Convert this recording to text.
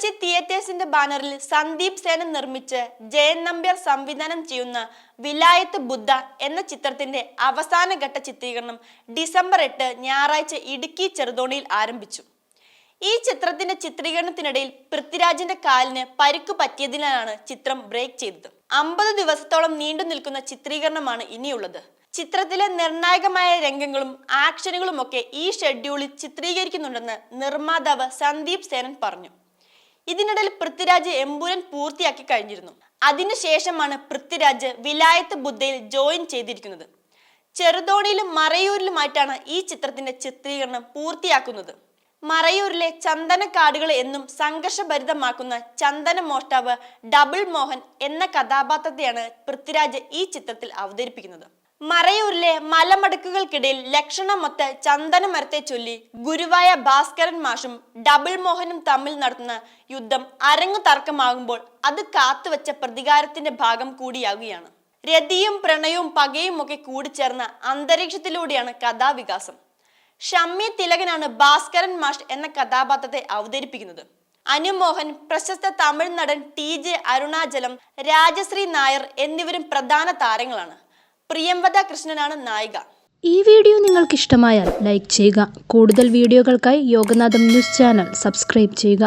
Galaxy തിയേറ്റേഴ്സിന്റെ ബാനറിൽ സന്ദീപ് സേനൻ നിർമ്മിച്ച് ജയൻ നമ്പ്യാർ സംവിധാനം ചെയ്യുന്ന വിലായത്ത് ബുദ്ധ എന്ന ചിത്രത്തിന്റെ അവസാനഘട്ട ചിത്രീകരണം ഡിസംബർ 8 ഞായറാഴ്ച ഇടുക്കി ചെറുതോണിയിൽ ആരംഭിച്ചു. ഈ ചിത്രത്തിന്റെ ചിത്രീകരണത്തിനിടയിൽ പൃഥ്വിരാജിന്റെ കാലിന് പരിക്ക് പറ്റിയതിനാലാണ് ചിത്രം ബ്രേക്ക് ചെയ്തത്. 50 ദിവസത്തോളം നീണ്ടു നിൽക്കുന്ന ചിത്രീകരണമാണ് ഇനിയുള്ളത്. ചിത്രത്തിലെ നിർണായകമായ രംഗങ്ങളും ആക്ഷനുകളും ഒക്കെ ഈ ഷെഡ്യൂളിൽ ചിത്രീകരിക്കുന്നുണ്ടെന്ന് നിർമ്മാതാവ് സന്ദീപ് സേനൻ പറഞ്ഞു. ഇതിനിടയിൽ പൃഥ്വിരാജ് എമ്പുരാൻ പൂർത്തിയാക്കി കഴിഞ്ഞിരുന്നു. അതിനുശേഷമാണ് പൃഥ്വിരാജ് വിലായത്ത് ബുദ്ധയിൽ ജോയിൻ ചെയ്തിരിക്കുന്നത്. ചെറുതോണിയിലും മറയൂരിലുമായിട്ടാണ് ഈ ചിത്രത്തിന്റെ ചിത്രീകരണം പൂർത്തിയാക്കുന്നത്. മറയൂരിലെ ചന്ദനക്കാടുകൾ എന്നും സംഘർഷഭരിതമാക്കുന്ന ചന്ദന മോഷ്ടാവ് ഡബിൾ മോഹൻ എന്ന കഥാപാത്രത്തെയാണ് പൃഥ്വിരാജ് ഈ ചിത്രത്തിൽ അവതരിപ്പിക്കുന്നത്. മറയൂരിലെ മലമടക്കുകൾക്കിടയിൽ ലക്ഷണമൊത്ത ചന്ദന മരത്തെ ചൊല്ലി ഗുരുവായ ഭാസ്കരൻ മാഷും ഡബിൾ മോഹനും തമ്മിൽ നടത്തുന്ന യുദ്ധം അരങ്ങു തർക്കമാകുമ്പോൾ അത് കാത്തുവച്ച പ്രതികാരത്തിന്റെ ഭാഗം കൂടിയാകുകയാണ്. രതിയും പ്രണയവും പകയും ഒക്കെ കൂടിച്ചേർന്ന അന്തരീക്ഷത്തിലൂടെയാണ് കഥാവികാസം. ഷമ്മി തിലകനാണ് ഭാസ്കരൻ മാഷ് എന്ന കഥാപാത്രത്തെ അവതരിപ്പിക്കുന്നത്. അനുമോഹൻ, പ്രശസ്ത തമിഴ് നടൻ TJ അരുണാചലം, രാജശ്രീ നായർ എന്നിവരും പ്രധാന താരങ്ങളാണ്. പ്രിയംവദ കൃഷ്ണനാണ് നായിക. ഈ വീഡിയോ നിങ്ങൾക്ക് ഇഷ്ടമായാൽ ലൈക്ക് ചെയ്യുക. കൂടുതൽ വീഡിയോകൾക്കായി യോഗനാഥം ന്യൂസ് ചാനൽ സബ്സ്ക്രൈബ് ചെയ്യുക.